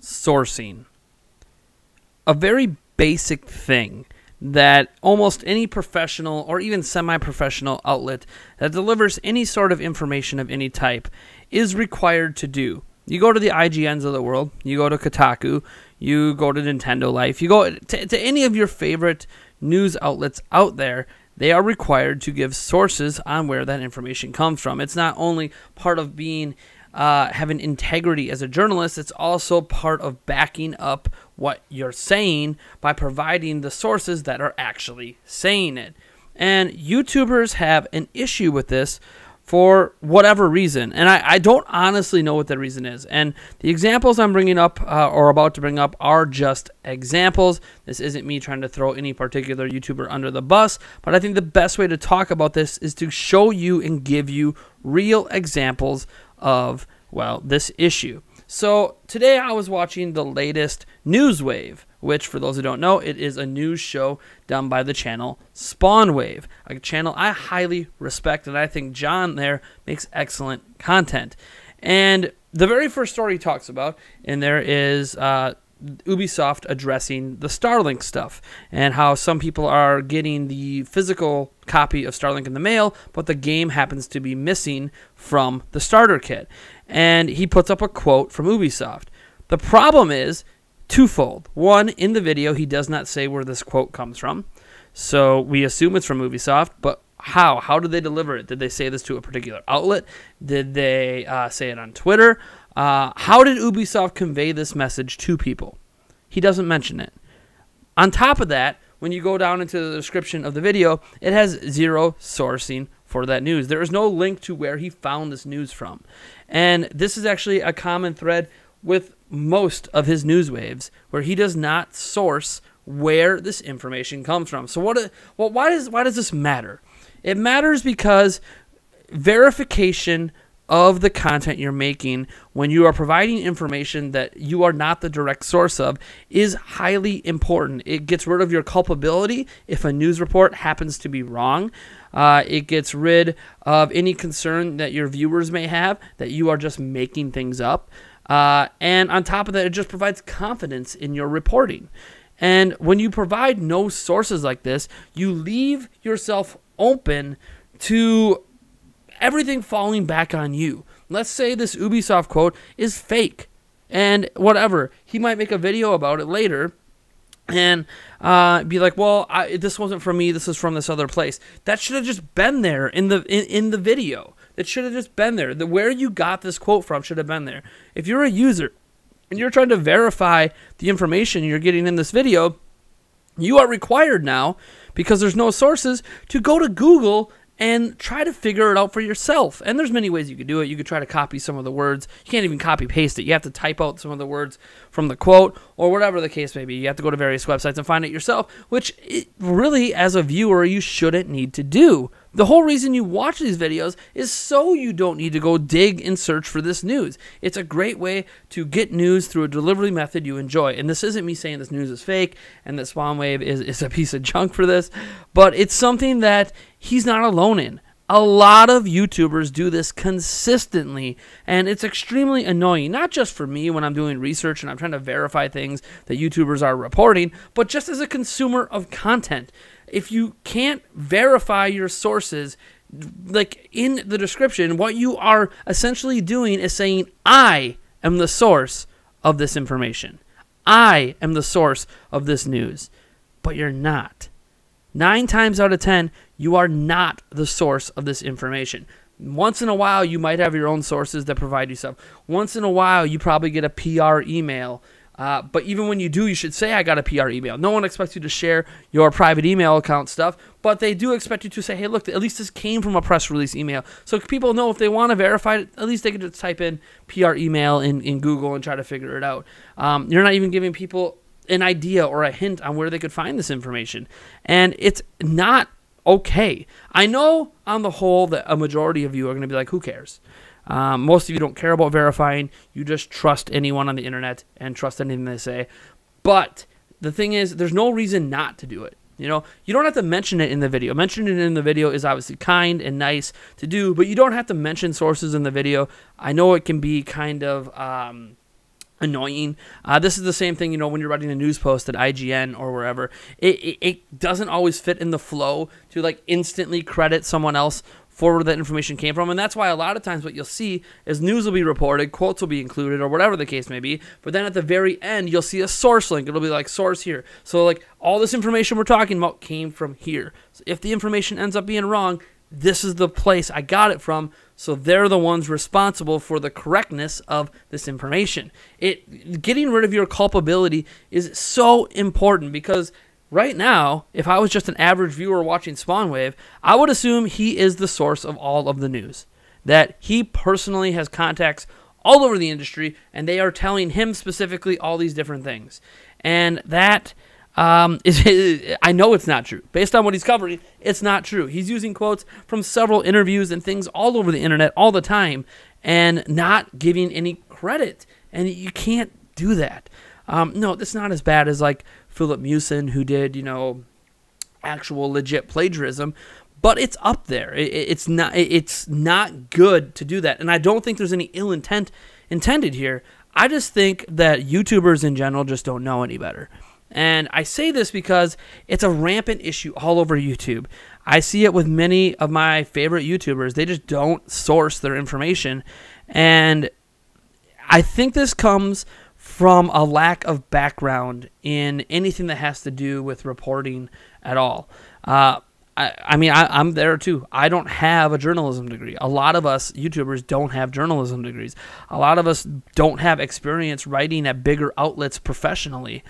sourcing. A very basic thing that almost any professional or even semi-professional outlet that delivers any sort of information of any type is required to do. You go to the IGNs of the world, you go to Kotaku, you go to Nintendo Life, you go to any of your favorite news outlets out there, they are required to give sources on where that information comes from. It's not only part of being having integrity as a journalist, it's also part of backing up what you're saying by providing the sources that are actually saying it. And YouTubers have an issue with this for whatever reason, and I don't honestly know what the reason is. And the examples I'm bringing up or about to bring up are just examples. This isn't me trying to throw any particular YouTuber under the bus, but I think the best way to talk about this is to show you and give you real examples of, well, this issue. So today I was watching the latest News Wave, which, for those who don't know, it is a news show done by the channel Spawn Wave, a channel I highly respect, and I think John there makes excellent content. And the very first story he talks about, and there is Ubisoft addressing the Starlink stuff and how some people are getting the physical copy of Starlink in the mail, but the game happens to be missing from the starter kit. And he puts up a quote from Ubisoft. The problem is twofold. One, in the video, he does not say where this quote comes from. So we assume it's from Ubisoft, but how? How did they deliver it? Did they say this to a particular outlet? Did they say it on Twitter? How did Ubisoft convey this message to people? He doesn't mention it. On top of that, when you go down into the description of the video, it has zero sourcing for that news. There is no link to where he found this news from. And this is actually a common thread with most of his news waves, where he does not source where this information comes from. So why does this matter? It matters because verification of the content you're making when you are providing information that you are not the direct source of is highly important. It gets rid of your culpability if a news report happens to be wrong. It gets rid of any concern that your viewers may have that you are just making things up. And on top of that, it just provides confidence in your reporting. And when you provide no sources like this, you leave yourself open to everything falling back on you. Let's say this Ubisoft quote is fake, and whatever. He might make a video about it later and be like, well, this wasn't from me, this is from this other place. That should have just been there in the video. That should have just been there. Where you got this quote from should have been there. If you're a user and you're trying to verify the information you're getting in this video, you are required now, because there's no sources, to go to Google and try to figure it out for yourself. And there's many ways you could do it. You could try to copy some of the words. You can't even copy paste it. You have to type out some of the words from the quote, or whatever the case may be. You have to go to various websites and find it yourself, which really, as a viewer, you shouldn't need to do. The whole reason you watch these videos is so you don't need to go dig and search for this news. It's a great way to get news through a delivery method you enjoy. And this isn't me saying this news is fake and that Spawn Wave is a piece of junk for this, but it's something that he's not alone in. A lot of YouTubers do this consistently, and it's extremely annoying, not just for me when I'm doing research and I'm trying to verify things that YouTubers are reporting, but just as a consumer of content. If you can't verify your sources, like in the description, what you are essentially doing is saying, I am the source of this information. I am the source of this news. But you're not. 9 times out of 10, you are not the source of this information. Once in a while, you might have your own sources that provide you stuff. Once in a while, you probably get a PR email. But even when you do, you should say, I got a PR email. No one expects you to share your private email account stuff, but they do expect you to say, hey, look, at least this came from a press release email. So people know if they want to verify it, at least they can just type in PR email in Google and try to figure it out. You're not even giving people an idea or a hint on where they could find this information. And it's not okay. I know on the whole that a majority of you are going to be like, who cares? Most of you don't care about verifying. You just trust anyone on the internet and trust anything they say. But the thing is, there's no reason not to do it. You know, you don't have to mention it in the video. Mentioning it in the video is obviously kind and nice to do, but you don't have to mention sources in the video. I know it can be kind of annoying. This is the same thing, when you're writing a news post at IGN or wherever. It doesn't always fit in the flow to like instantly credit someone else for where that information came from. And that's why a lot of times what you'll see is news will be reported, quotes will be included, or whatever the case may be. But then at the very end, you'll see a source link. It'll be like source here. So like all this information we're talking about came from here. So if the information ends up being wrong, this is the place I got it from, so they're the ones responsible for the correctness of this information. Getting rid of your culpability is so important, because right now, if I was just an average viewer watching SpawnWave, I would assume he is the source of all of the news, that he personally has contacts all over the industry, and they are telling him specifically all these different things. And that I know it's not true. Based on what he's covering, it's not true. He's using quotes from several interviews and things all over the internet all the time and not giving any credit. And you can't do that. No, it's not as bad as like Philip Mewson, who did, actual legit plagiarism, but it's up there. It's not good to do that. And I don't think there's any ill intent intended here. I just think that YouTubers in general just don't know any better. And I say this because it's a rampant issue all over YouTube. I see it with many of my favorite YouTubers. They just don't source their information. And I think this comes from a lack of background in anything that has to do with reporting at all. I'm there too. I don't have a journalism degree. A lot of us YouTubers don't have journalism degrees. A lot of us don't have experience writing at bigger outlets professionally.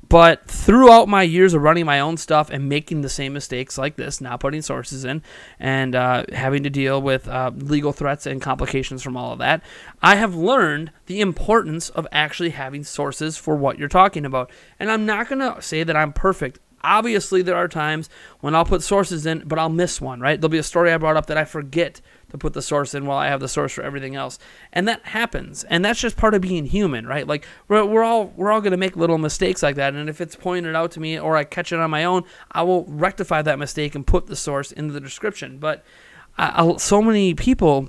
But throughout my years of running my own stuff and making the same mistakes like this, not putting sources in, and having to deal with legal threats and complications from all of that, I have learned the importance of actually having sources for what you're talking about. And I'm not going to say that I'm perfect. Obviously, there are times when I'll put sources in, but I'll miss one, right? There'll be a story I brought up that I forget to put the source in while I have the source for everything else. And that happens. And that's just part of being human, right? Like, we're all going to make little mistakes like that. And if it's pointed out to me or I catch it on my own, I will rectify that mistake and put the source into the description. But so many people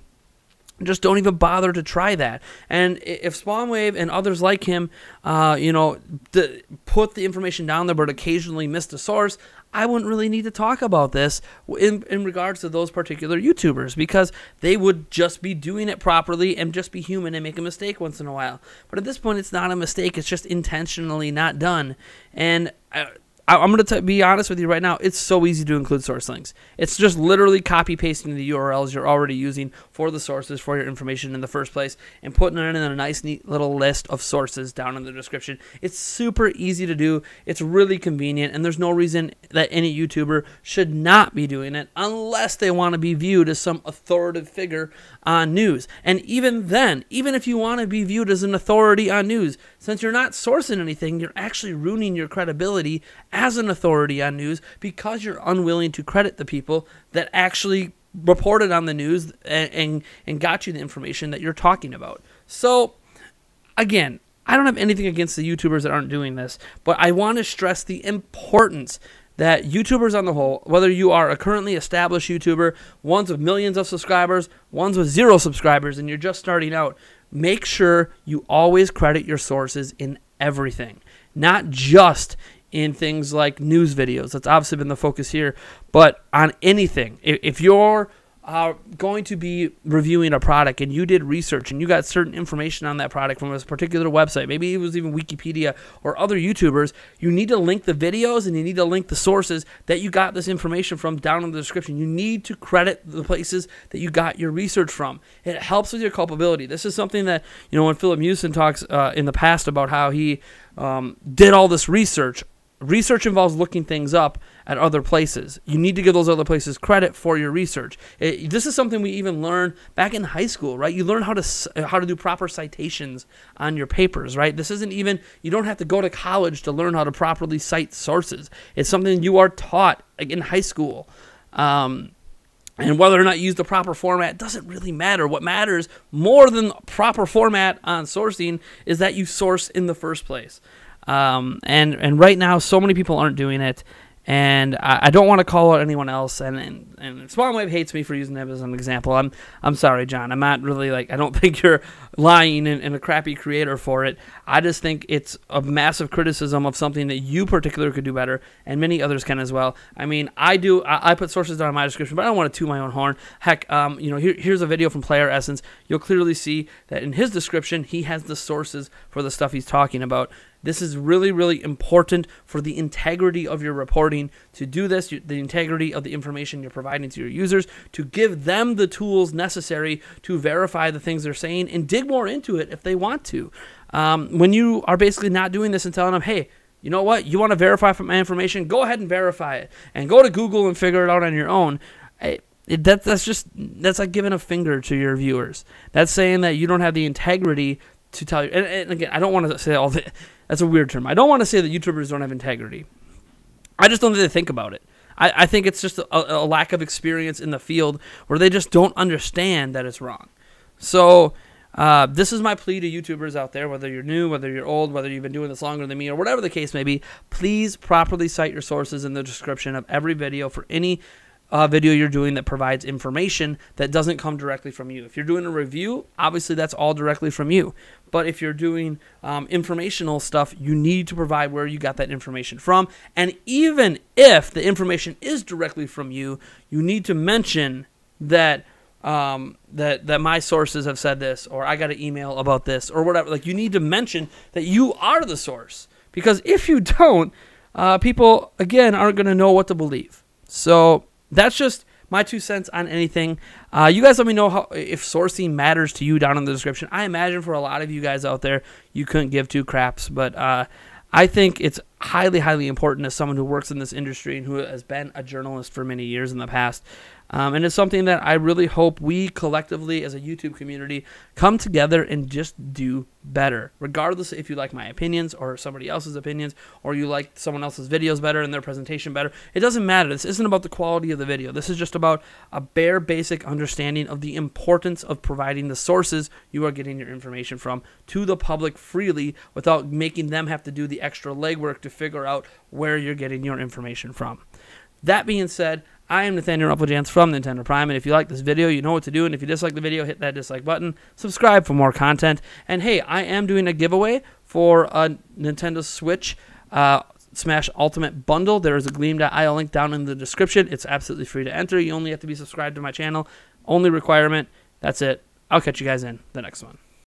just don't even bother to try that. And if SpawnWave and others like him, put the information down there but occasionally missed a source, I wouldn't really need to talk about this in regards to those particular YouTubers, because they would just be doing it properly and just be human and make a mistake once in a while. But at this point, it's not a mistake. It's just intentionally not done. And I'm going to be honest with you right now. It's so easy to include source links. It's just literally copy-pasting the URLs you're already using for the sources for your information in the first place and putting it in a nice, neat little list of sources down in the description. It's super easy to do. It's really convenient, and there's no reason that any YouTuber should not be doing it unless they want to be viewed as some authoritative figure on news. And even then, even if you want to be viewed as an authority on news, since you're not sourcing anything, you're actually ruining your credibility as an authority on news, because you're unwilling to credit the people that actually reported on the news and got you the information that you're talking about. So, again, I don't have anything against the YouTubers that aren't doing this, but I want to stress the importance that YouTubers on the whole, whether you are a currently established YouTuber, ones with millions of subscribers, ones with 0 subscribers, and you're just starting out, make sure you always credit your sources in everything, not just in things like news videos. That's obviously been the focus here, but on anything. If you're going to be reviewing a product and you did research and you got certain information on that product from a particular website, maybe it was even Wikipedia or other YouTubers, you need to link the videos and you need to link the sources that you got this information from down in the description. You need to credit the places that you got your research from. It helps with your culpability. This is something that, when Philip Mewson talks in the past about how he did all this research. Research involves looking things up at other places. You need to give those other places credit for your research. This is something we even learned back in high school, right? You learn how to do proper citations on your papers, right? This isn't even, you don't have to go to college to learn how to properly cite sources. It's something you are taught in high school. And whether or not you use the proper format doesn't really matter. What matters more than proper format on sourcing is that you source in the first place. And right now, so many people aren't doing it, And I don't want to call out anyone else, and Spawn Wave hates me for using them as an example. I'm sorry, John. I'm not really like, I don't think you're lying and a crappy creator for it. I just think it's a massive criticism of something that you particularly could do better, and many others can as well. I mean, I put sources down in my description, but I don't want to toot my own horn. Heck, here's a video from Player Essence. You'll clearly see that in his description, he has the sources for the stuff he's talking about. This is really, really important for the integrity of your reporting to do this, the integrity of the information you're providing to your users, to give them the tools necessary to verify the things they're saying and dig more into it if they want to. When you are basically not doing this and telling them, hey, you know what, you want to verify from my information, go ahead and verify it, and go to Google and figure it out on your own. That's like giving a finger to your viewers. That's saying that you don't have the integrity to tell you. And again, I don't want to say all that. That's a weird term. I don't want to say that YouTubers don't have integrity. I just don't think they think about it. I think it's just a lack of experience in the field where they just don't understand that it's wrong. So this is my plea to YouTubers out there, whether you're new, whether you're old, whether you've been doing this longer than me, or whatever the case may be. Please properly cite your sources in the description of every video for any video you're doing that provides information that doesn't come directly from you. If you're doing a review, obviously that's all directly from you. But if you're doing informational stuff, you need to provide where you got that information from. And even if the information is directly from you, you need to mention that that my sources have said this, or I got an email about this, or whatever. Like, you need to mention that you are the source, because if you don't, people again aren't going to know what to believe. So that's just my 2 cents on anything. You guys let me know if sourcing matters to you down in the description. I imagine for a lot of you guys out there, you couldn't give 2 craps, but I think it's highly, highly important as someone who works in this industry and who has been a journalist for many years in the past. And it's something that I really hope we collectively as a YouTube community come together and just do better. Regardless if you like my opinions or somebody else's opinions, or you like someone else's videos better and their presentation better, it doesn't matter. This isn't about the quality of the video. This is just about a bare basic understanding of the importance of providing the sources you are getting your information from to the public freely without making them have to do the extra legwork to figure out where you're getting your information from. That being said, I am Nathaniel Rumpeljans from Nintendo Prime, and if you like this video, you know what to do, and if you dislike the video, hit that dislike button, subscribe for more content, and hey, I am doing a giveaway for a Nintendo Switch Smash Ultimate Bundle. There is a Gleam.io link down in the description. It's absolutely free to enter. You only have to be subscribed to my channel. Only requirement. That's it. I'll catch you guys in the next one.